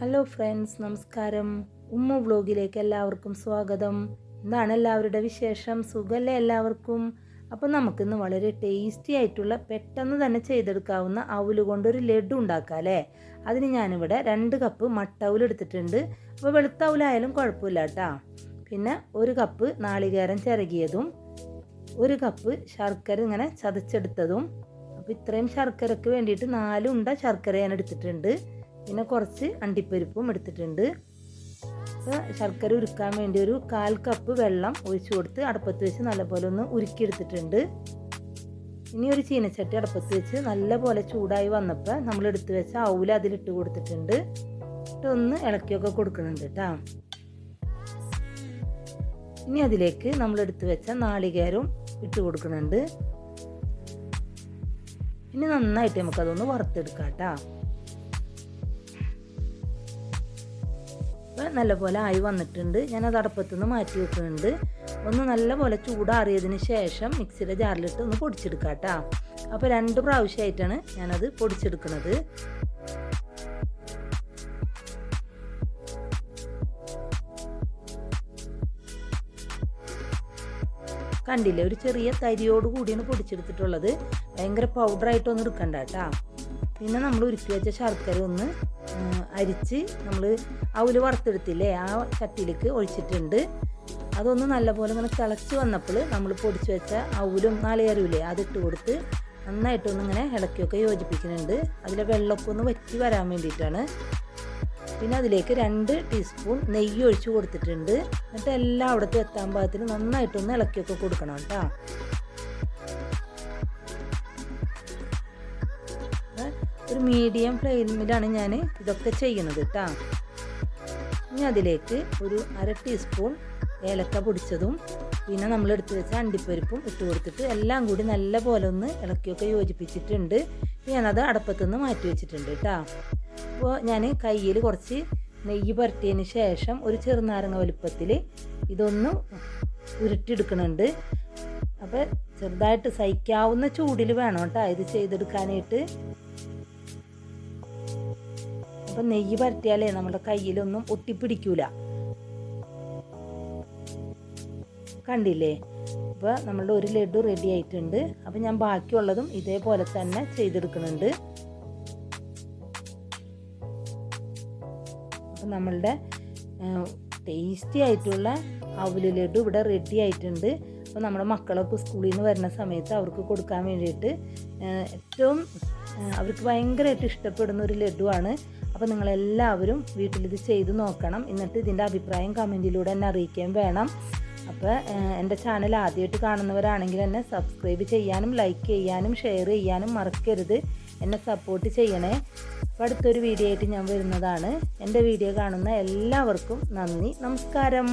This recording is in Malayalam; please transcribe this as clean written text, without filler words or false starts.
ഹലോ ഫ്രണ്ട്സ്, നമസ്കാരം. ഉമ്മ വ്ലോഗിലേക്ക് എല്ലാവർക്കും സ്വാഗതം. എന്താണ് എല്ലാവരുടെ വിശേഷം? സുഖമല്ലേ എല്ലാവർക്കും? അപ്പോൾ നമുക്കിന്ന് വളരെ ടേസ്റ്റി ആയിട്ടുള്ള പെട്ടെന്ന് തന്നെ ചെയ്തെടുക്കാവുന്ന അവല് കൊണ്ടൊരു ലഡു ഉണ്ടാക്കാം അല്ലേ? അതിന് ഞാനിവിടെ 2 കപ്പ് മട്ടൗൽ എടുത്തിട്ടുണ്ട്. അപ്പോൾ വെളുത്ത അവലായാലും കുഴപ്പമില്ല കേട്ടോ. പിന്നെ 1 കപ്പ് നാളികേരം ചിരകിയതും 1 കപ്പ് ശർക്കര ഇങ്ങനെ ചതച്ചെടുത്തതും. അപ്പോൾ ഇത്രയും ശർക്കരയ്ക്ക് വേണ്ടിയിട്ട് 4 ഉണ്ട ശർക്കര ഞാൻ എടുത്തിട്ടുണ്ട്. പിന്നെ കുറച്ച് അണ്ടിപ്പരിപ്പും എടുത്തിട്ടുണ്ട്. അപ്പോൾ ശർക്കര ഉരുക്കാൻ വേണ്ടി ഒരു 1/4 കപ്പ് വെള്ളം ഒഴിച്ചു കൊടുത്ത് അടുപ്പത്ത് വെച്ച് നല്ലപോലെ ഒന്ന് ഉരുക്കിയെടുത്തിട്ടുണ്ട്. ഇനി ഒരു ചീനച്ചട്ടി അടുപ്പത്ത് വെച്ച് നല്ലപോലെ ചൂടായി വന്നപ്പോൾ നമ്മൾ എടുത്തു വെച്ച അവല് അതിലിട്ട് കൊടുത്തിട്ടുണ്ട്. ഒന്ന് ഇളക്കിയൊക്കെ കൊടുക്കുന്നുണ്ട് കേട്ടോ. ഇനി അതിലേക്ക് നമ്മൾ എടുത്തു വെച്ച നാളികേരവും ഇട്ട് കൊടുക്കുന്നുണ്ട്. ഇനി നന്നായിട്ട് നമുക്കതൊന്ന് വറുത്തെടുക്കാം കേട്ടോ. നല്ലപോലെ ആയി വന്നിട്ടുണ്ട്. ഞാനത് അടുപ്പത്തുനിന്ന് മാറ്റി വെക്കുന്നുണ്ട്. ഒന്ന് നല്ലപോലെ ചൂടാറിയതിന് ശേഷം മിക്സിയുടെ ജാറിലിട്ട് ഒന്ന് പൊടിച്ചെടുക്കാം കേട്ടോ. അപ്പോൾ 2 പ്രാവശ്യമായിട്ടാണ് ഞാനത് പൊടിച്ചെടുക്കുന്നത്. കണ്ടില്ലേ, ഒരു ചെറിയ തരിയോട് കൂടിയാണ് പൊടിച്ചെടുത്തിട്ടുള്ളത്. ഭയങ്കര പൗഡറായിട്ടൊന്നും എടുക്കണ്ട കേട്ടോ. പിന്നെ നമ്മൾ ഉരുക്കി വെച്ച ശർക്കര ഒന്ന് അരിച്ച് നമ്മൾ അവല് വറുത്തെടുത്തില്ലേ, ആ ചട്ടിയിലേക്ക് ഒഴിച്ചിട്ടുണ്ട്. അതൊന്ന് നല്ലപോലെ ഇങ്ങനെ തിളച്ച് വന്നപ്പോൾ നമ്മൾ പൊടിച്ച് വെച്ച അവലും നാളികേരമില്ലേ അതിട്ട് കൊടുത്ത് നന്നായിട്ടൊന്ന് ഇങ്ങനെ ഇളക്കിയൊക്കെ യോജിപ്പിക്കുന്നുണ്ട്. അതിലെ വെള്ളമൊക്കെ ഒന്ന് വറ്റി വരാൻ വേണ്ടിയിട്ടാണ്. പിന്നെ അതിലേക്ക് 2 ടീസ്പൂൺ നെയ്യ് ഒഴിച്ച് കൊടുത്തിട്ടുണ്ട്. എന്നിട്ട് എല്ലാം അവിടത്തെ എത്താൻ പാകത്തിന് നന്നായിട്ടൊന്ന് ഇളക്കിയൊക്കെ കൊടുക്കണം കേട്ടോ. ഒരു മീഡിയം ഫ്ലെയിമിലാണ് ഞാൻ ഇതൊക്കെ ചെയ്യുന്നത് കേട്ടോ. ഇനി അതിലേക്ക് ഒരു 1/2 ടീസ്പൂൺ ഏലക്ക പൊടിച്ചതും പിന്നെ നമ്മൾ എടുത്തു വെച്ച അണ്ടിപ്പരിപ്പും ഇട്ട് കൊടുത്തിട്ട് എല്ലാം കൂടി നല്ല പോലെ ഒന്ന് ഇളക്കിയൊക്കെ യോജിപ്പിച്ചിട്ടുണ്ട്. ഞാനത് അടുപ്പത്തുനിന്ന് മാറ്റി വെച്ചിട്ടുണ്ട് കേട്ടോ. അപ്പോൾ ഞാൻ കയ്യിൽ കുറച്ച് നെയ്യ് പുരട്ടിയതിന് ശേഷം ഒരു ചെറുനാരങ്ങ വലുപ്പത്തിൽ ഇതൊന്ന് ഉരുട്ടിയെടുക്കുന്നുണ്ട്. അപ്പോൾ ചെറുതായിട്ട് സഹിക്കാവുന്ന ചൂടിൽ വേണം കേട്ടോ ഇത് ചെയ്തെടുക്കാനായിട്ട്. അപ്പം നെയ്യ് പരട്ടിയാലേ നമ്മുടെ കയ്യിലൊന്നും ഒട്ടിപ്പിടിക്കൂല. കണ്ടില്ലേ, അപ്പോൾ നമ്മളുടെ ഒരു ലഡു റെഡി ആയിട്ടുണ്ട്. അപ്പം ഞാൻ ബാക്കിയുള്ളതും ഇതേപോലെ തന്നെ ചെയ്തെടുക്കുന്നുണ്ട്. അപ്പം നമ്മളുടെ ടേസ്റ്റി ആയിട്ടുള്ള അവല് ലഡു ഇവിടെ റെഡി ആയിട്ടുണ്ട്. അപ്പോൾ നമ്മുടെ മക്കളൊക്കെ സ്കൂളിൽ നിന്ന് വരുന്ന സമയത്ത് അവർക്ക് കൊടുക്കാൻ വേണ്ടിയിട്ട് ഏറ്റവും അവർക്ക് ഭയങ്കരമായിട്ട് ഇഷ്ടപ്പെടുന്ന ഒരു ലഡുവാണ്. അപ്പോൾ നിങ്ങളെല്ലാവരും വീട്ടിലിത് ചെയ്ത് നോക്കണം. എന്നിട്ട് ഇതിൻ്റെ അഭിപ്രായം കമൻറ്റിലൂടെ എന്നെ അറിയിക്കുകയും വേണം. അപ്പോൾ എൻ്റെ ചാനൽ ആദ്യമായിട്ട് കാണുന്നവരാണെങ്കിൽ എന്നെ സബ്സ്ക്രൈബ് ചെയ്യാനും ലൈക്ക് ചെയ്യാനും ഷെയർ ചെയ്യാനും മറക്കരുത്. എന്നെ സപ്പോർട്ട് ചെയ്യണേ. അപ്പോൾ അടുത്തൊരു വീഡിയോ ആയിട്ട് ഞാൻ വരുന്നതാണ്. എൻ്റെ വീഡിയോ കാണുന്ന എല്ലാവർക്കും നന്ദി, നമസ്കാരം.